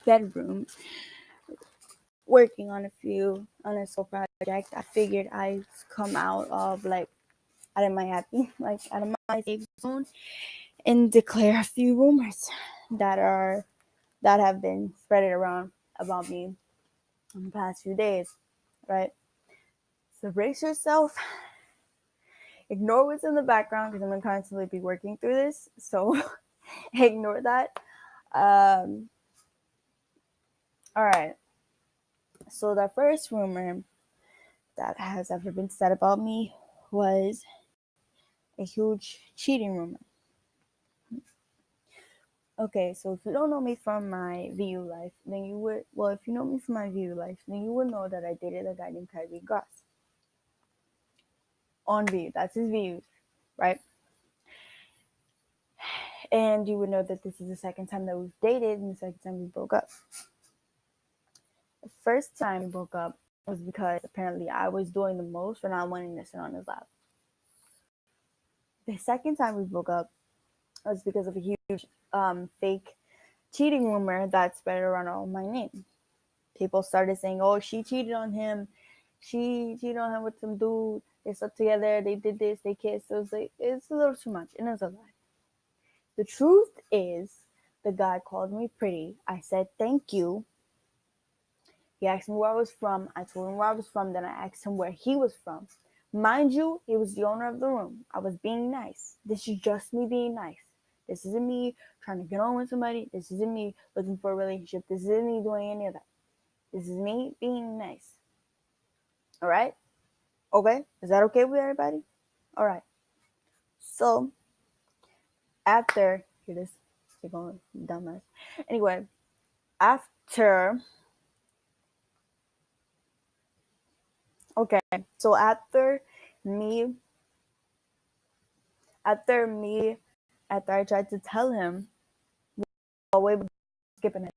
bedroom working on a soul project. I figured I'd come out of out of my happy, out of my safe zone, and declare a few rumors that have been spreaded around about me in the past few days, right? So brace yourself, ignore what's in the background because I'm gonna constantly be working through this. So ignore that. All right. So the first rumor that has ever been said about me was a huge cheating rumor. Okay, so if you don't know me from my VU life, then you would, well, if you know me from my VU life, then you would know that I dated a guy named Kyrie Goss. On VU, that's his VU, right? And you would know that this is the second time that we've dated and the second time we broke up. The first time we broke up was because apparently I was doing the most for not wanting to sit on his lap. The second time we broke up was because of a huge fake cheating rumor that spread around all my name. People started saying, "Oh, she cheated on him. She cheated on him with some dude. They slept together. They did this. They kissed." It was like, it's a little too much, and it's a lie. The truth is, the guy called me pretty. I said thank you. He asked me where I was from. I told him where I was from. Then I asked him where he was from. Mind you, he was the owner of the room. I was being nice. This is just me being nice. This isn't me trying to get on with somebody. This isn't me looking for a relationship. This isn't me doing any of that. This is me being nice. All right? Okay? Is that okay with everybody? All right. So, after, here this, keep going, dumbass. Anyway, after, okay, so me, after me, after I tried to tell him, oh, wait, skipping it.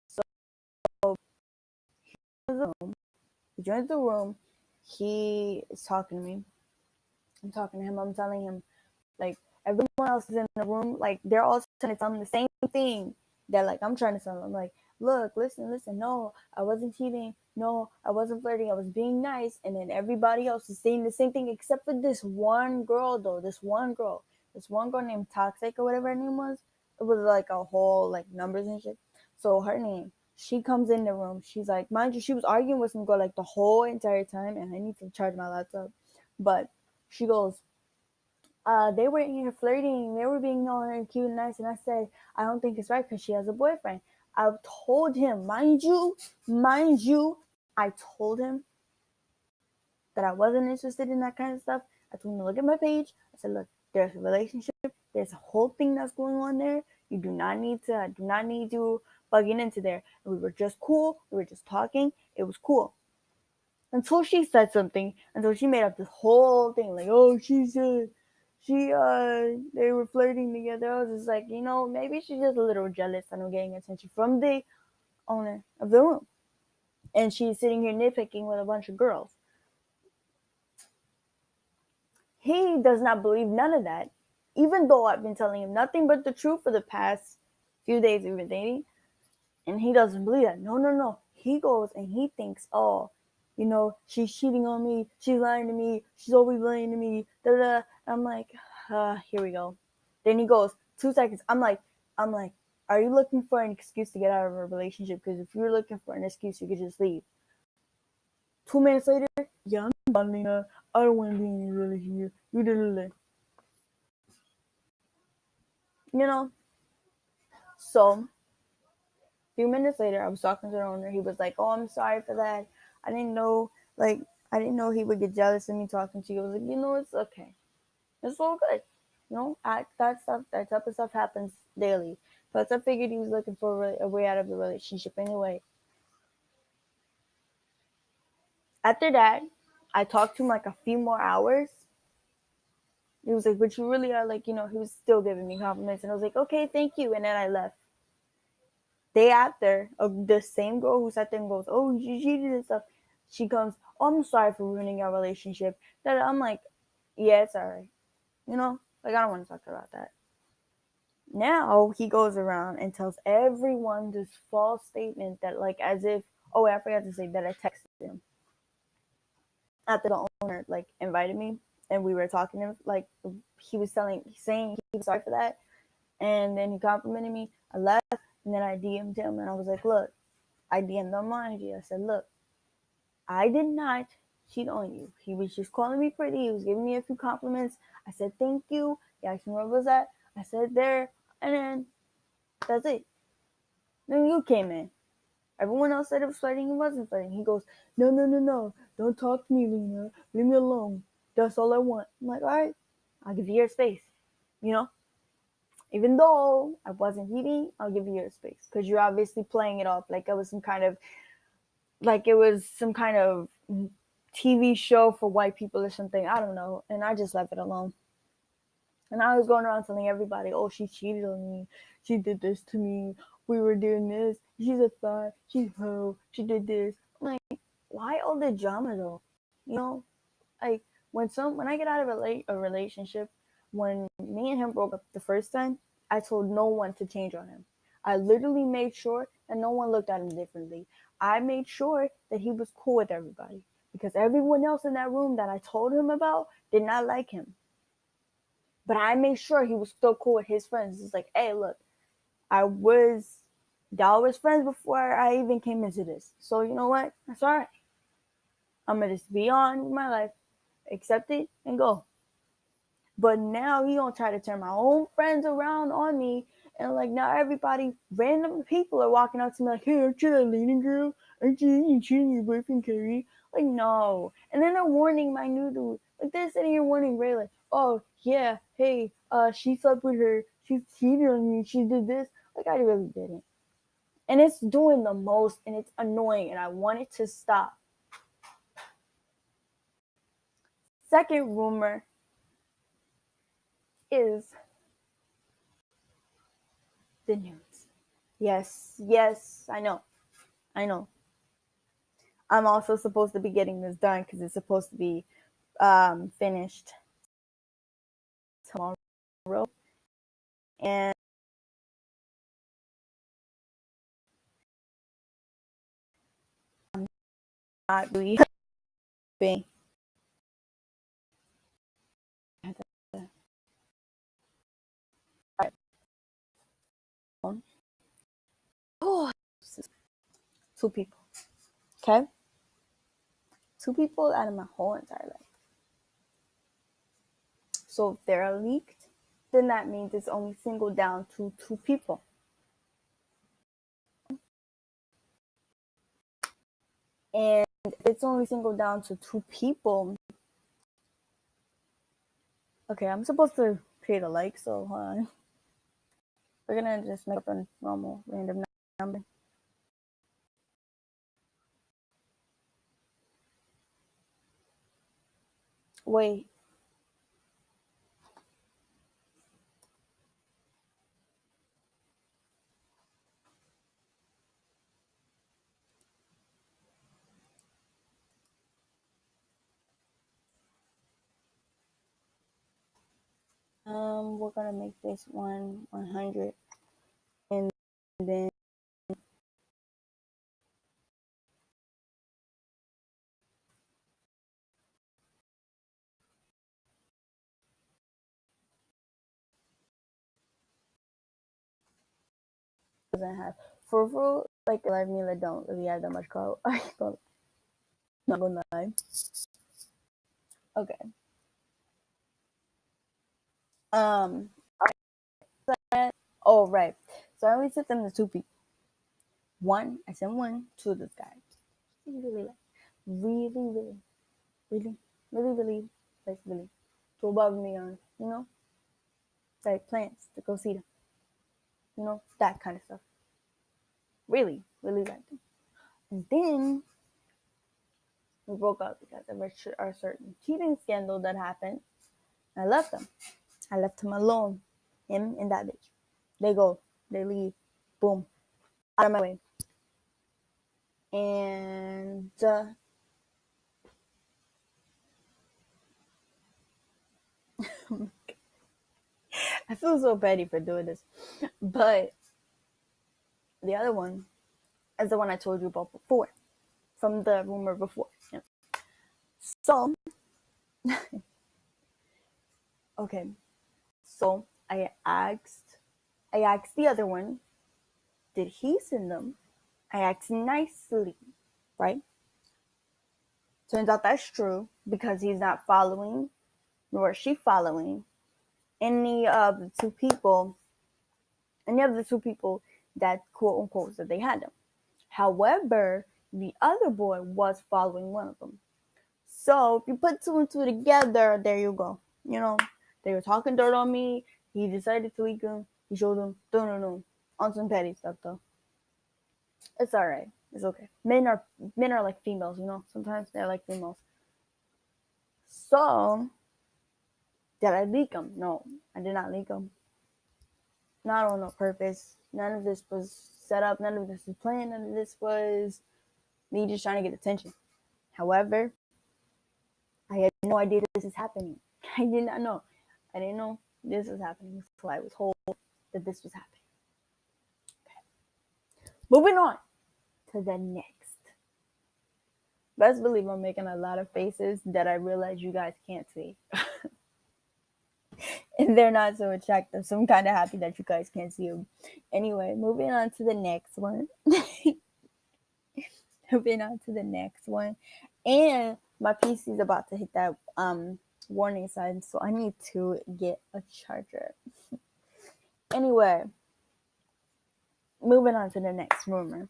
So, he joins the room, he is talking to me. I'm talking to him, I'm telling him, like, everyone else is in the room, like, they're all trying to tell him the same thing that, like, I'm trying to tell him. I'm like, look, listen, no, I wasn't cheating, no, I wasn't flirting, I was being nice. And then everybody else is saying the same thing except for this one girl, though. This one girl named Toxic or whatever her name was. It was like a whole, like, numbers and shit. So her name, she comes in the room, she's like, mind you, she was arguing with some girl like the whole entire time, and I need to charge my laptop. But she goes, they were in here flirting. They were being all cute and nice. And I said, I don't think it's right because she has a boyfriend. I told him, mind you, I told him that I wasn't interested in that kind of stuff. I told him to look at my page. I said, look, there's a relationship. There's a whole thing that's going on there. You do not need to, I do not need you bugging into there. And we were just cool. We were just talking. It was cool. Until she said something, until she made up this whole thing, like, oh, she said, they were flirting together. I was just like, maybe she's just a little jealous and I'm getting attention from the owner of the room. And she's sitting here nitpicking with a bunch of girls. He does not believe none of that, even though I've been telling him nothing but the truth for the past few days we've been dating. And he doesn't believe that. No. He goes and he thinks, oh, she's cheating on me. She's lying to me. She's always lying to me. Da-da. I'm like, here we go. Then he goes, 2 seconds. I'm like, are you looking for an excuse to get out of a relationship? Because if you're looking for an excuse, you could just leave. 2 minutes later, yeah, I'm done, Lena. I don't want to be in a relationship. You did. So, a few minutes later, I was talking to the owner. He was like, oh, I'm sorry for that. I didn't know he would get jealous of me talking to you. I was like, it's okay. It's all good. That type of stuff happens daily. Plus, I figured he was looking for a way out of the relationship anyway. After that, I talked to him like a few more hours. He was like, but you really are he was still giving me compliments. And I was like, okay, thank you. And then I left. Day after, the same girl who sat there and goes, oh, you cheated and stuff, she comes, oh, I'm sorry for ruining our relationship. I'm like, yeah, it's all right. I don't want to talk about that. Now he goes around and tells everyone this false statement that, like, as if, oh, I forgot to say that I texted him after the owner like invited me and we were talking to him, like he was saying he was sorry for that, and then he complimented me. I left, and then I DM'd him and I was like, look, I DM'd him on IG. I said, look, I did not cheat on you. He was just calling me pretty. He was giving me a few compliments. I said thank you. He asked me where was that. I said there, and then that's it. Then you came in. Everyone else said it was flirting. He wasn't flirting. He goes, no, no, no, no. Don't talk to me, Lena. Leave me alone. That's all I want. I'm like, all right, I'll give you your space. You know, even though I wasn't cheating, I'll give you your space because you're obviously playing it off like it was some kind of TV show for white people or something. I don't know. And I just left it alone. And I was going around telling everybody, oh, she cheated on me. She did this to me. We were doing this. She's a thought. She's hoe. She did this. I'm like, why all the drama though? You know, like when I get out of a relationship, when me and him broke up the first time, I told no one to change on him. I literally made sure that no one looked at him differently. I made sure that he was cool with everybody because everyone else in that room that I told him about did not like him. But I made sure he was still cool with his friends. It's like, hey, look, y'all was friends before I even came into this. So you know what? That's all right. I'm gonna just be on with my life, accept it, and go. But now he gonna try to turn my own friends around on me, and like now everybody, random people are walking up to me like, "Hey, aren't you that leading girl? Aren't you cheating your boyfriend Carrie?" Like no, and then they're warning my new dude. Like they're sitting here warning Ray, like, "Oh yeah, hey, she slept with her, she cheated on me, she did this." Like I really didn't, and it's doing the most, and it's annoying, and I want it to stop. Second rumor is the news. Yes, yes, I know. I'm also supposed to be getting this done because it's supposed to be finished tomorrow, and I'm not really being. Oh, two people. Okay, two people out of my whole entire life. So if they're leaked, then that means it's only singled down to two people. And if it's only singled down to two people, okay, I'm supposed to create a like, so hold on. We're gonna just make up a normal random number. Wait. We're gonna make this one 100, and then doesn't have for like Live Mila don't really have that much clout. Not gonna lie. Okay. Um. Oh right. So I only sent them to two people. One, I sent one to this guy. He really like, really, really, really, really, really, like really, to above me on, like plans to go see them, that kind of stuff. Really, really liked them. And then we broke up because of a certain cheating scandal that happened. I left them. I left him alone. Him and that bitch. They go. They leave. Boom. Out of my way. And I feel so petty for doing this. But the other one is the one I told you about before, from the rumor before. Yeah. So, okay. So I asked the other one, did he send them? I asked nicely, right? Turns out that's true because he's not following, nor is she following any of the two people, any of the two people that quote unquote said they had them. However, the other boy was following one of them. So if you put two and two together, there you go. You know, they were talking dirt on me. He decided to leak them. He showed them. No. On some petty stuff though. It's all right. It's okay. Men are like females. You know, sometimes they're like females. So did I leak them? No, I did not leak them. Not on no purpose. None of this was set up. None of this was planned. None of this was me just trying to get attention. However, I had no idea this is happening. I did not know. I didn't know this was happening until I was told that this was happening. Okay. Moving on to the next. Best believe I'm making a lot of faces that I realize you guys can't see. And they're not so attractive. So I'm kind of happy that you guys can't see them. Anyway, moving on to the next one. Moving on to the next one. And my PC is about to hit that warning sign, so I need to get a charger. Anyway, moving on to the next rumor,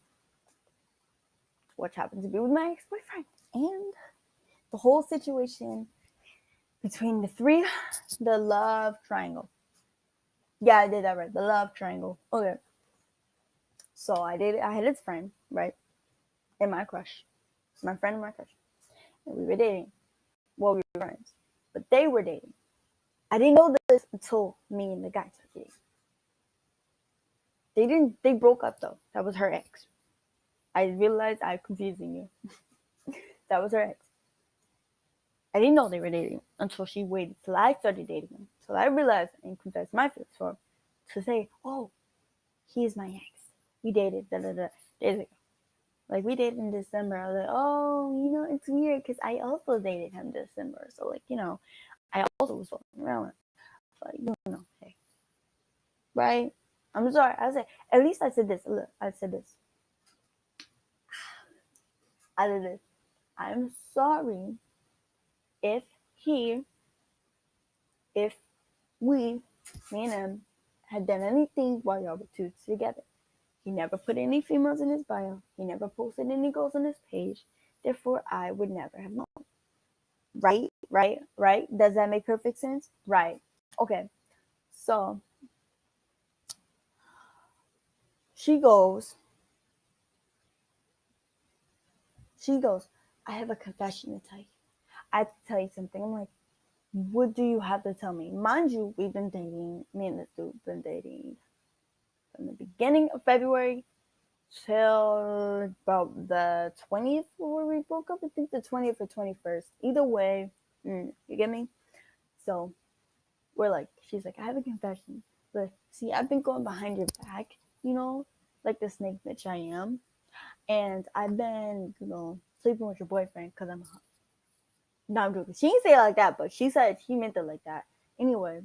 which happened to be with my ex-boyfriend and the whole situation between the love triangle. Yeah, I did that right. The love triangle. Okay. So I had this friend, right? And my crush. My friend and my crush. And we were dating. Well, we were friends. But they were dating. I didn't know this until me and the guy started dating. They broke up though. That was her ex. I realized I'm confusing you. That was her ex. I didn't know they were dating until she waited till I started dating him. So I realized and confessed my feelings for him to say, oh, he's my ex. We dated days ago. Like we dated in December. I was like, oh, it's weird because I also dated him December. So like, I also was fucking around. But hey, right? I'm sorry. I said at least I said this. Look, I said this. I did this. I'm sorry if he, if we, me and him, had done anything while y'all were two together. He never put any females in his bio. He never posted any goals on his page. Therefore, I would never have known. Right? Does that make perfect sense? Right. Okay. So she goes, I have a confession to tell you. I have to tell you something. I'm like, what do you have to tell me? Mind you, we've been dating, me and this dude been dating from the beginning of February till about the 20th where we broke up. I think the 20th or 21st. Either way, you get me? So she's like, I have a confession. But see, I've been going behind your back, like the snake bitch I am. And I've been, sleeping with your boyfriend because I'm hot. No, I'm joking. She didn't say it like that, but she said she meant it like that. Anyway.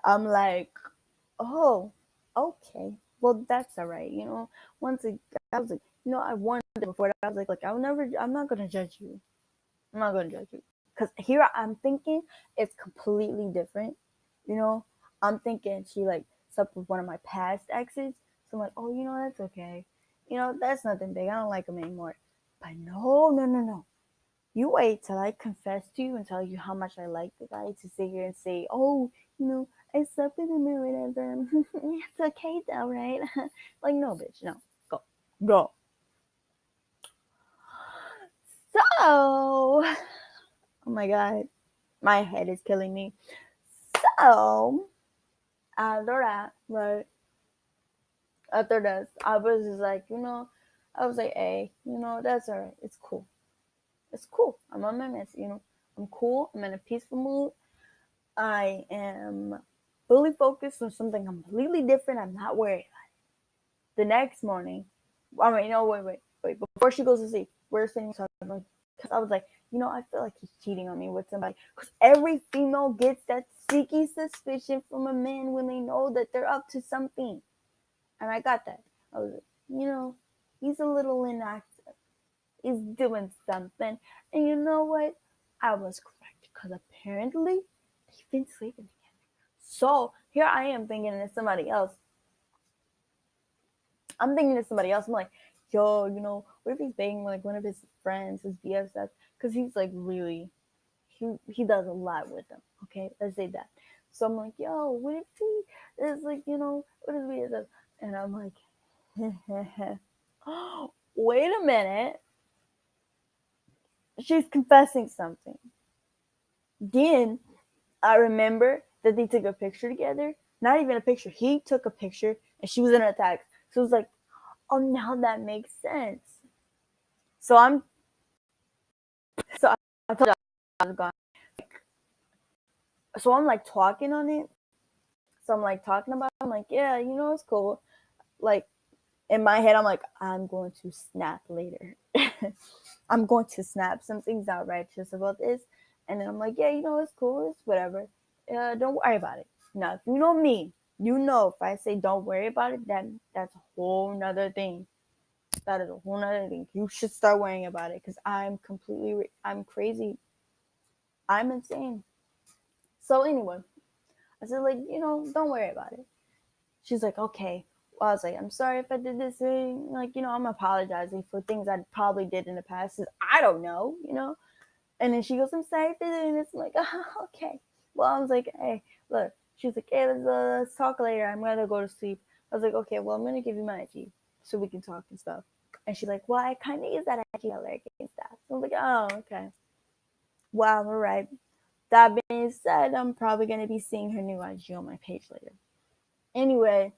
I'm like, oh, okay. Well, that's all right. Once I was like, I warned her before that. I was like, I'm not going to judge you. I'm not going to judge you. Because here I'm thinking it's completely different. I'm thinking she slept with one of my past exes. So I'm like, oh, that's okay. That's nothing big. I don't like him anymore. But no. You wait till I confess to you and tell you how much I like the guy to sit here and say, oh, I slept with him or whatever. It's okay though, right? Like, no, bitch, no. Go. So, oh my God, my head is killing me. So, after that, right? After that, I was just like, I was like, hey, that's all right. It's cool. I'm on my mess, I'm cool. I'm in a peaceful mood. I am fully focused on something completely different. I'm not worried. The next morning, I mean, no, wait. Before she goes to sleep, we're sitting talking because I was like, I feel like he's cheating on me with somebody. Because every female gets that sneaky suspicion from a man when they know that they're up to something. And I got that. I was like, he's a little inactive. He's doing something. And you know what? I was correct because apparently they've been sleeping together. So here I am thinking it's somebody else. I'm thinking to somebody else. I'm like, yo, what if he's banging like one of his friends, his BFFs? Because he's like really, he does a lot with them. Okay, let's say that. So I'm like, yo, what if he is like, what is BFF? And I'm like, wait a minute, she's confessing something. Then I remember that they took a picture together. Not even a picture. He took a picture and she was in a text. So it was like, oh, now that makes sense. So I told you I was gone. So I'm like talking on it. So I'm like talking about it. I'm like, yeah, it's cool. Like in my head, I'm like, I'm going to snap later. I'm going to snap. Something's not righteous about this. And then I'm like, yeah, it's cool. It's whatever. Don't worry about it. Now, if you know me, if I say don't worry about it, then that's a whole nother thing. That is a whole nother thing. You should start worrying about it because I'm crazy. I'm insane. So anyway, I said like, don't worry about it. She's like, okay. Well, I was like, I'm sorry if I did this thing. Like, I'm apologizing for things I probably did in the past. I don't know. And then she goes, I'm sorry for doing this. I'm like, oh, okay. Well, I was like, hey, look. She's like, hey, let's talk later. I'm going to go to sleep. I was like, okay, well, I'm going to give you my IG so we can talk and stuff. And she's like, well, I kind of use that IG alert and stuff. So I was like, oh, okay. Wow, all right. That being said, I'm probably going to be seeing her new IG on my page later. Anyway,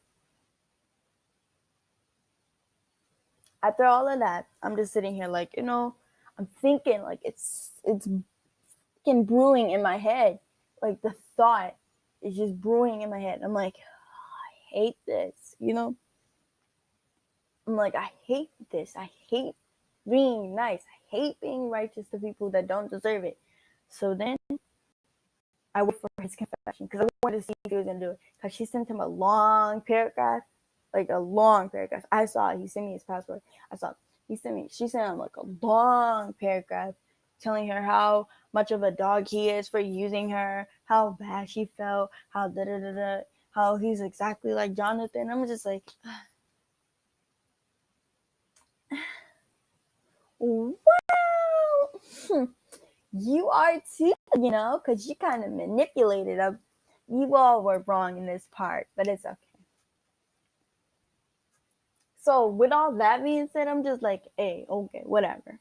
after all of that, I'm just sitting here like, I'm thinking like it's fucking brewing in my head. Like the thought is just brewing in my head. I'm like, I hate this, I'm like, I hate this. I hate being nice. I hate being righteous to people that don't deserve it. So then I wait for his confession because I wanted to see if he was going to do it. Because she sent him a long paragraph, like a long paragraph. I saw it. He sent me his password. I saw it. She sent him like a long paragraph telling her how much of a dog he is for using her, how bad she felt, how da-da-da-da, how he's exactly like Jonathan. I'm just like, wow. You are too, because you kind of manipulated them. You all were wrong in this part, but it's okay. So with all that being said, I'm just like, hey, okay, whatever.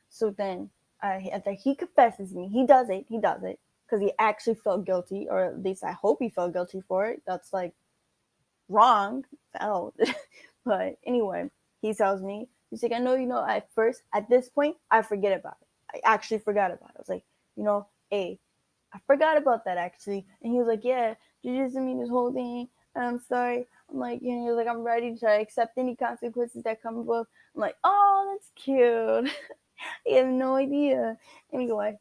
So then after he confesses me, he does it, because he actually felt guilty, or at least I hope he felt guilty for it. That's like wrong, but anyway, he tells me, he's like, I know, at first, at this point, I forget about it. I actually forgot about it. I was like, hey, I forgot about that actually. And he was like, yeah, you just mean this whole thing. And I'm sorry. I'm like, he was like, I'm ready to accept any consequences that come with. I'm like, oh, that's cute. I have no idea. Anyway,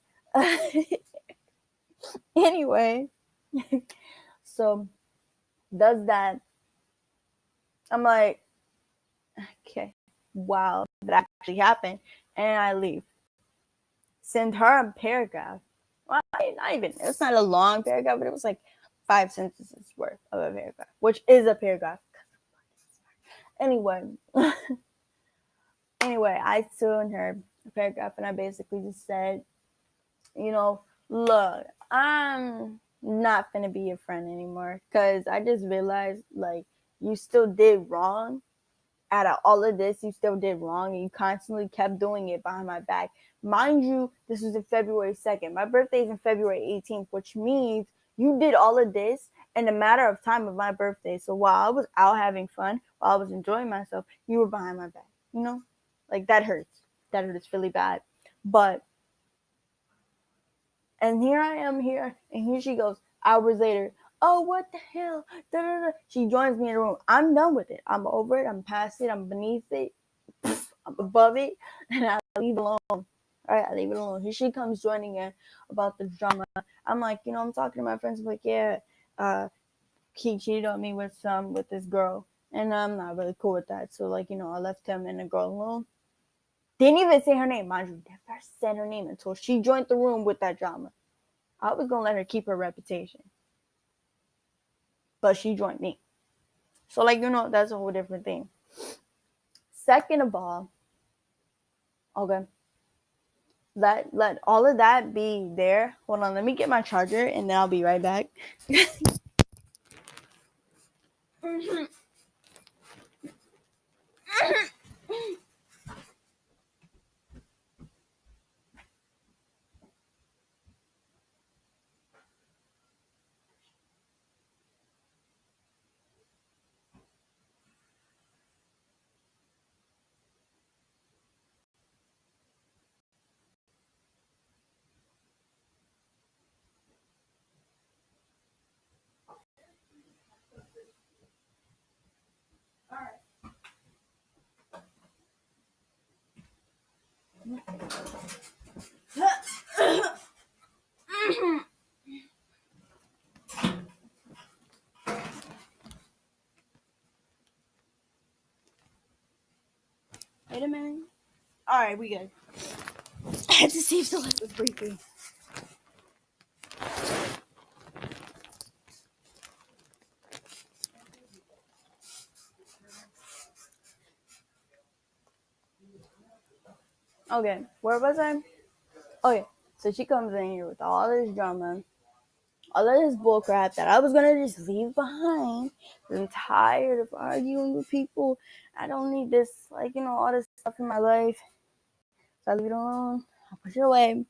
anyway, so does that. I'm like, okay, wow, that actually happened. And I leave. Send her a paragraph. Well, not even, it's not a long paragraph, but it was like 5 sentences worth of a paragraph, which is a paragraph. Anyway, I sent her a paragraph and I basically just said, look, I'm not gonna be your friend anymore because I just realized like you still did wrong. Out of all of this, you still did wrong and you constantly kept doing it behind my back. Mind you, this was in February 2nd. My birthday is in February 18th, which means you did all of this in a matter of time of my birthday. So while I was out having fun, while I was enjoying myself, you were behind my back. Like that hurts. That hurts really bad. But And here I am here, and here she goes. Hours later, oh, what the hell? Da, da, da. She joins me in the room. I'm done with it. I'm over it. I'm past it. I'm beneath it. I'm above it, and I leave it alone. All right, I leave it alone. Here she comes joining in about the drama. I'm like, I'm talking to my friends. I'm like, yeah, he cheated on me with this girl, and I'm not really cool with that. So like, I left him and the girl alone. Didn't even say her name, mind you. Never said her name until she joined the room with that drama. I was gonna let her keep her reputation, but she joined me. So like, that's a whole different thing. Second of all, okay, let all of that be there. Hold on, let me get my charger and then I'll be right back. Wait a minute. All right, we good. I had to see if the light was breaking. Okay, where was I? Okay, so she comes in here with all this drama, all of this bullcrap that I was gonna just leave behind. I'm tired of arguing with people. I don't need this, like, all this stuff in my life. So I leave it alone. I push it away.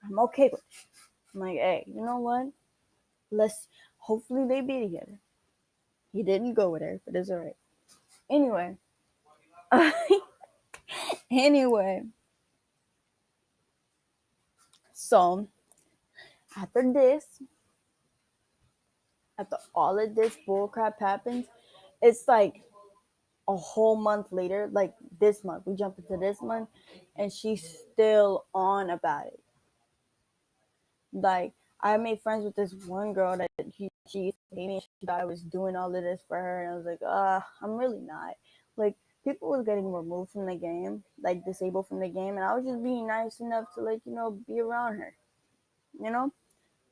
I'm okay with it. I'm like, hey, you know what? Let's hopefully they be together. He didn't go with her, but it's alright. Anyway. Anyway. So after all of this bullcrap happens, it's like a whole month later, like this month. We jump into this month and she's still on about it. Like, I made friends with this one girl that she used to hate me. She thought I was doing all of this for her, and I was like, I'm really not. Like, people was getting removed from the game, like disabled from the game, and I was just being nice enough to, like, be around her, you know.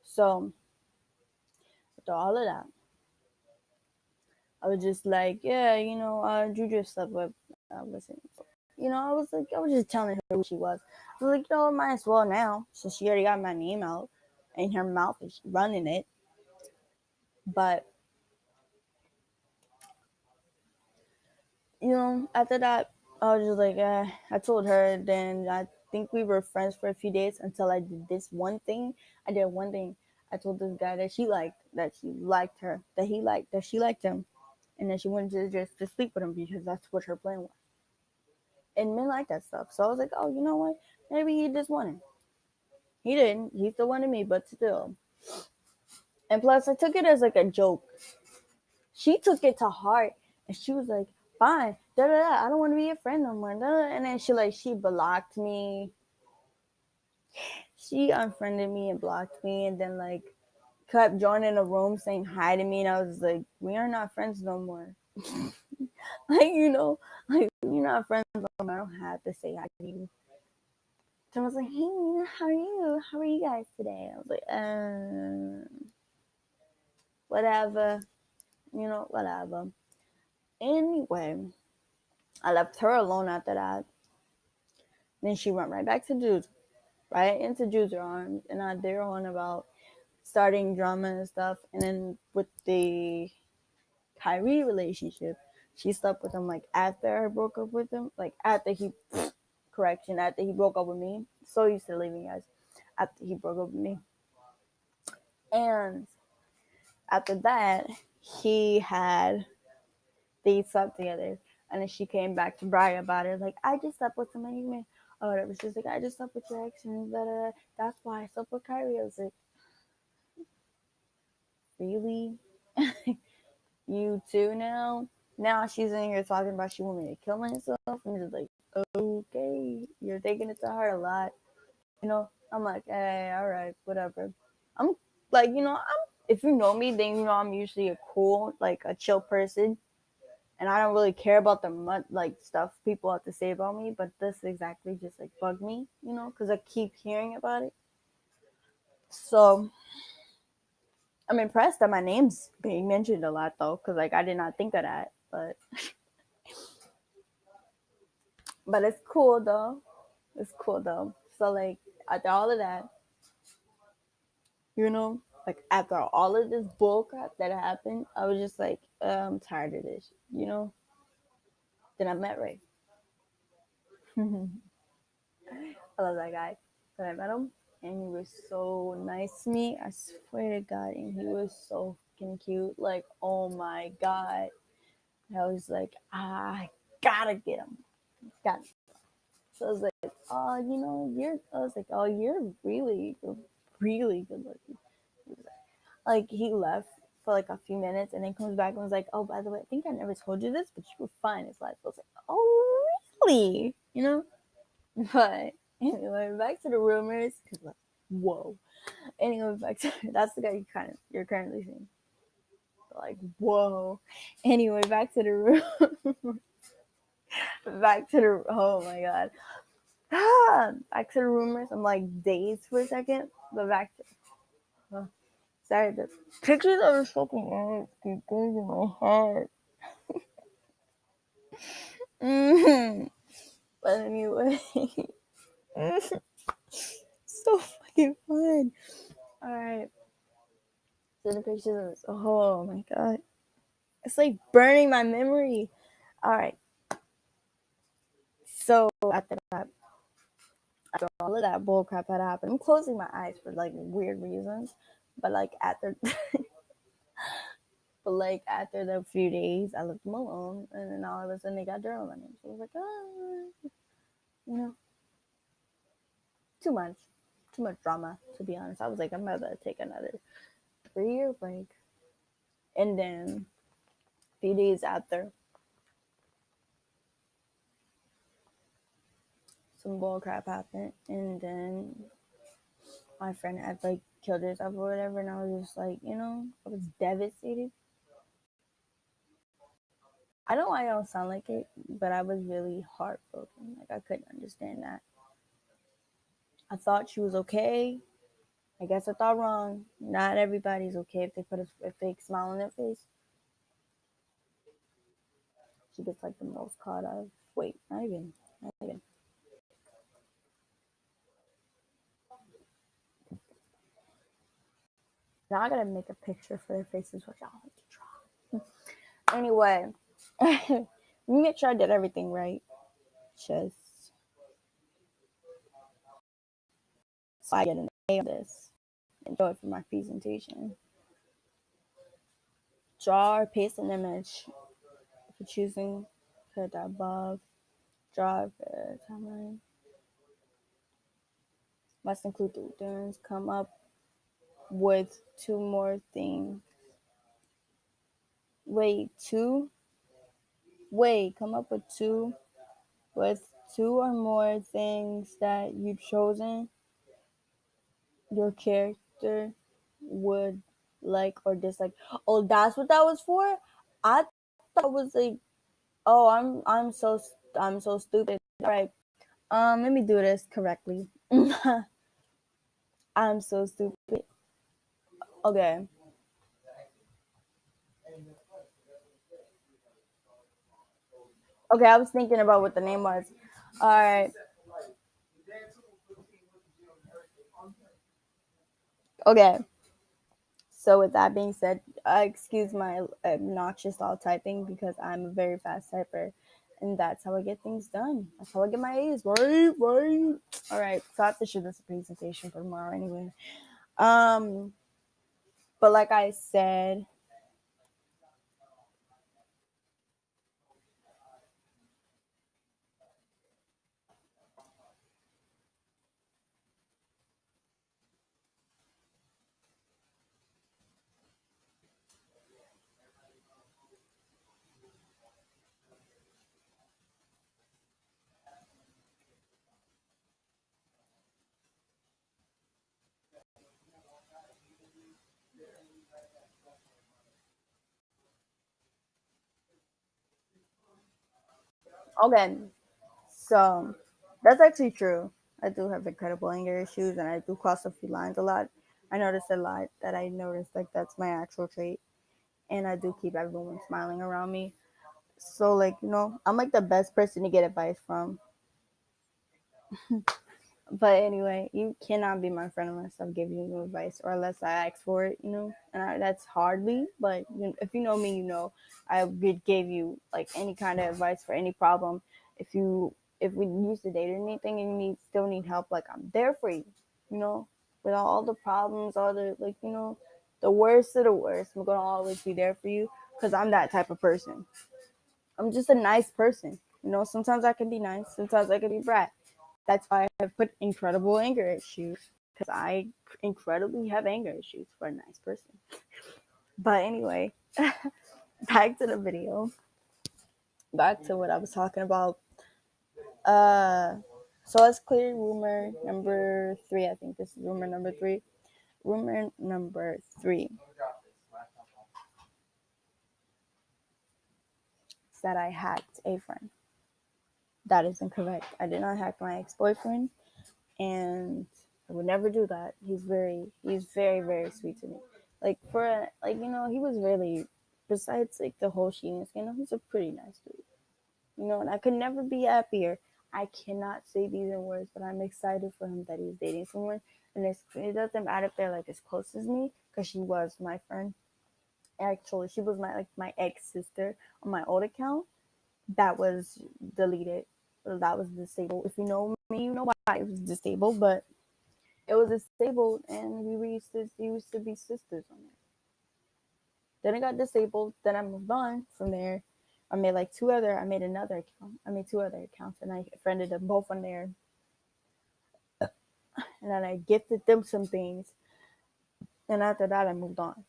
So after all of that, I was just like, yeah, Juju slept with. Listen, I was just telling her who she was. I was like, I might as well now, since she already got my name out, and her mouth is running it. But after that, I was just like, I told her. Then I think we were friends for a few days until I did this one thing. I did one thing. I told this guy that she liked her, that she liked him, and that she wanted to sleep with him because that's what her plan was. And men like that stuff. So I was like, oh, you know what? Maybe he just wanted. He didn't. He still wanted me, but still. And plus, I took it as like a joke. She took it to heart, and she was like, fine, da da da, I don't want to be your friend no more, da, da. And then she blocked me. She unfriended me and blocked me, and then like kept joining a room saying hi to me, and I was like, we are not friends no more. Like, like, you're not friends no more. I don't have to say hi to you. So I was like, hey, how are you? How are you guys today? I was like, whatever, whatever. Anyway, I left her alone after that. Then she went right back to Juju, right into Juju's arms, and they're on about starting drama and stuff. And then with the Kyrie relationship, she slept with him like after I broke up with him, like after he broke up with me. So used to leaving, guys. After he broke up with me, and after that, they slept together. And then she came back to brag about it. Like, I just slept with somebody. or whatever. She's like, I just slept with your ex and blah, blah, blah. That's why I slept with Kyrie. I was like, really? You too now? Now she's in here talking about she want me to kill myself. I'm just like, okay, you're taking it to heart a lot. I'm like, hey, all right, whatever. I'm like, if you know me, then I'm usually a cool, like a chill person, and I don't really care about the like stuff people have to say about me. But this exactly just like bugged me, because I keep hearing about it. So I'm impressed that my name's being mentioned a lot though, because like I did not think of that, but it's cool though. It's cool though. So like after all of that, like after all of this bull crap that happened, I was just like, I'm tired of this. Then I met Ray. I love that guy. But I met him, and he was so nice to me. I swear to God, and he was so fucking cute. Like, oh my God. I was like, I gotta get him. Got it. So I was like, oh, you're really good looking. Like, he left for like a few minutes and then comes back and was like, oh, by the way, I think I never told you this, but you were fine as last. I was like, oh, really? But anyway, back to the rumors. Cause like, whoa. Anyway, back to that's the guy you're currently seeing. Like, whoa. Anyway, back to the room. Back to the oh my god. Back to the rumors. I'm like dazed for a second, but back to sorry, the pictures of his fucking ass keep going in my head. But anyway, so fucking fun. All right. So the pictures of this. Oh my god. It's like burning my memory. All right. So after all of that bullcrap had happened, I'm closing my eyes for like weird reasons. But like after the few days, I left them alone, and then all of a sudden they got dirt on my name. So I was like, you know, too much drama. To be honest, I was like, I'm about to take another 3-year break, and then a few days after, some bullcrap happened, and then my friend had like killed herself or whatever, and I was just like, I was devastated. I know I don't sound like it, but I was really heartbroken. Like I couldn't understand that. I thought she was okay. I guess I thought wrong. Not everybody's okay if they put a fake smile on their face. She gets like the most caught up. Wait, not even. Not even. Now I gotta make a picture for their faces, which I'll have to draw. Anyway, let me make sure I did everything right. Just so I get an A on this. Enjoy it for my presentation. Draw or paste an image. If you're choosing, put that above. Draw a timeline. Must include the returns. Come up with 2 more things. Come up with two or more things that you've chosen your character would like or dislike. Oh, that's what that was for? I thought it was like, oh, I'm so stupid. All right. Let me do this correctly. I'm so stupid. Okay. Okay, I was thinking about what the name was. All right. Okay. So with that being said, excuse my obnoxious all typing because I'm a very fast typer, and that's how I get things done. That's how I get my A's. Right, right. All right. So I have to shoot this presentation for tomorrow anyway. Um, but like I said, Okay, so that's actually true. I do have incredible anger issues, and I do cross a few lines a lot. I noticed a lot that I noticed like that's my actual trait, and I do keep everyone smiling around me. So like I'm like the best person to get advice from. But anyway, you cannot be my friend unless I give you advice or unless I ask for it, And that's hardly, but if you know me, I would give you like any kind of advice for any problem. If you if we used to date or anything and you still need help, like I'm there for you, you know, with all the problems, all the like, the worst of the worst. I'm gonna always be there for you because I'm that type of person. I'm just a nice person. Sometimes I can be nice, sometimes I can be brat. That's why I have put incredible anger issues because I incredibly have anger issues for a nice person. But anyway, back to the video. Back to what I was talking about. Uh, so let's clear rumor number 3. I think this is rumor number 3. Rumor number 3 is that I hacked a friend. That is incorrect. I did not hack my ex-boyfriend, and I would never do that. He's very, very sweet to me. Like he was really, besides like the whole cheating scandal, he's a pretty nice dude. And I could never be happier. I cannot say these in words, but I'm excited for him that he's dating someone, and it doesn't matter if they're like as close as me, because she was my friend. Actually, she was my ex sister on my old account that was deleted. That was disabled. If you know me, you know why it was disabled, but it was disabled, and we used to be sisters on it. Then it got disabled. Then I moved on from there. I made another account. I made 2 other accounts, and I friended them both on there. And then I gifted them some things. And after that, I moved on.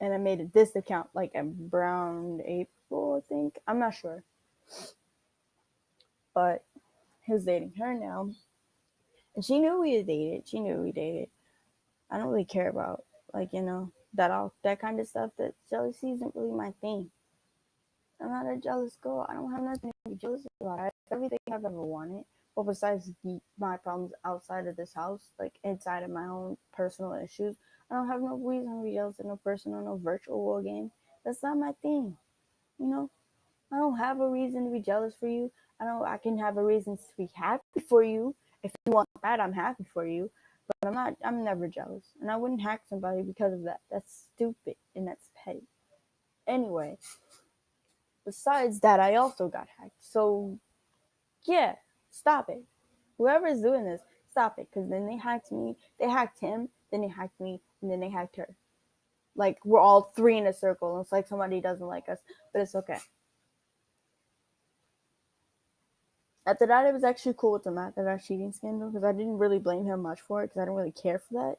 And I made this account like around April, I think. I'm not sure. But he was dating her now. And she knew we dated. She knew we dated. I don't really care about that kind of stuff. That jealousy isn't really my thing. I'm not a jealous girl. I don't have nothing to be jealous about. I have everything I've ever wanted. But besides my problems outside of this house, like inside of my own personal issues, I don't have no reason to be jealous of no person or no virtual world game. That's not my thing. You know, I don't have a reason to be jealous for you. I can have a reason to be happy for you. If you want that, I'm happy for you. But I'm never jealous. And I wouldn't hack somebody because of that. That's stupid and that's petty. Anyway, besides that, I also got hacked. So, yeah, stop it. Whoever's doing this, stop it. Because then they hacked me, they hacked him, then they hacked me, and then they hacked her. Like, we're all 3 in a circle. And it's like somebody doesn't like us, but it's okay. After that, it was actually cool with that cheating scandal because I didn't really blame him much for it because I didn't really care for that.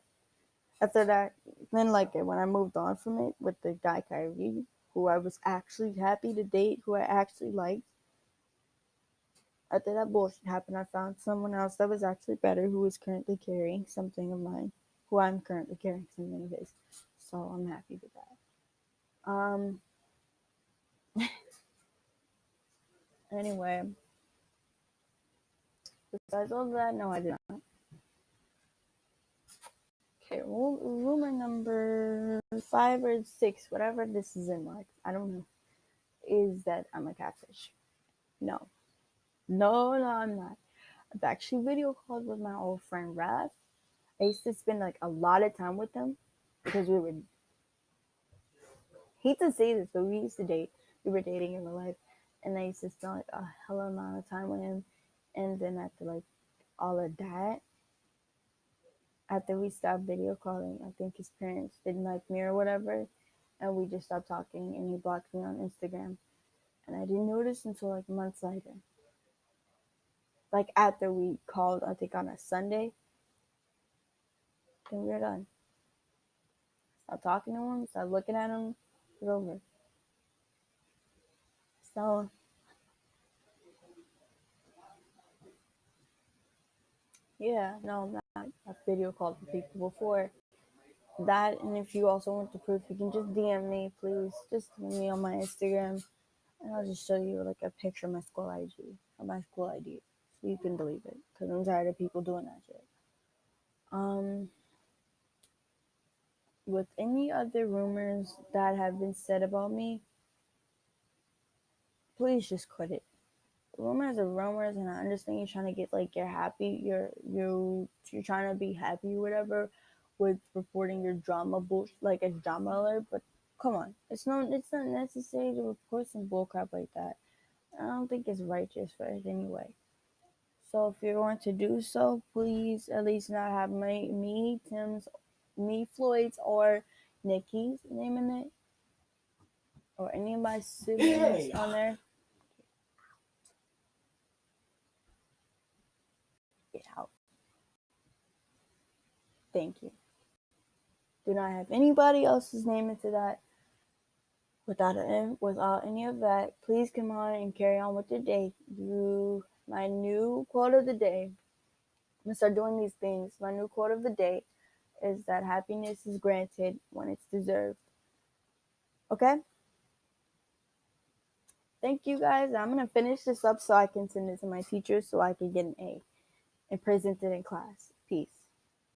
After that, then like when I moved on from it with the guy Kyrie, who I was actually happy to date, who I actually liked. After that bullshit happened, I found someone else that was actually better, who is currently carrying something of mine, who I'm currently carrying something of his. So I'm happy with that. Um. Anyway, besides all that, no, I did not. Okay, rumor number 5 or 6, whatever this is in, like, I don't know, is that I'm a catfish. No. No, no, I'm not. I've actually video called with my old friend Raph. I used to spend like a lot of time with him because we would, hate to say this, but we used to date. We were dating in real life, and I used to spend like a hell of amount of time with him. And then after like all of that, after we stopped video calling, I think his parents didn't like me or whatever, and we just stopped talking, and he blocked me on Instagram. And I didn't notice until like months later. Like after we called, I think on a Sunday, then we were done. Stopped talking to him, stopped looking at him, it was over. So yeah, no, I'm not. I've video called with people before. That, and if you also want the proof, you can just DM me, please. Just DM me on my Instagram. And I'll just show you like a picture of my school ID, so you can believe it. Cause I'm tired of people doing that shit. With any other rumors that have been said about me, please just quit it. Rumors are rumors, and I understand you're trying to get like you're happy, you're trying to be happy, whatever, with reporting your drama bullshit, like it's drama alert. But come on, it's not necessary to report some bullcrap like that. I don't think it's righteous for it anyway. So if you're going to do so, please at least not have Floyd's, or Nikki's name in it, or any of my siblings on there. Get out. Thank you. Do not have anybody else's name into that. Without any of that, please come on and carry on with your day. My new quote of the day. I'm gonna start doing these things. My new quote of the day is that happiness is granted when it's deserved. Okay? Thank you guys. I'm gonna finish this up so I can send it to my teacher so I can get an A and present it in class. Peace.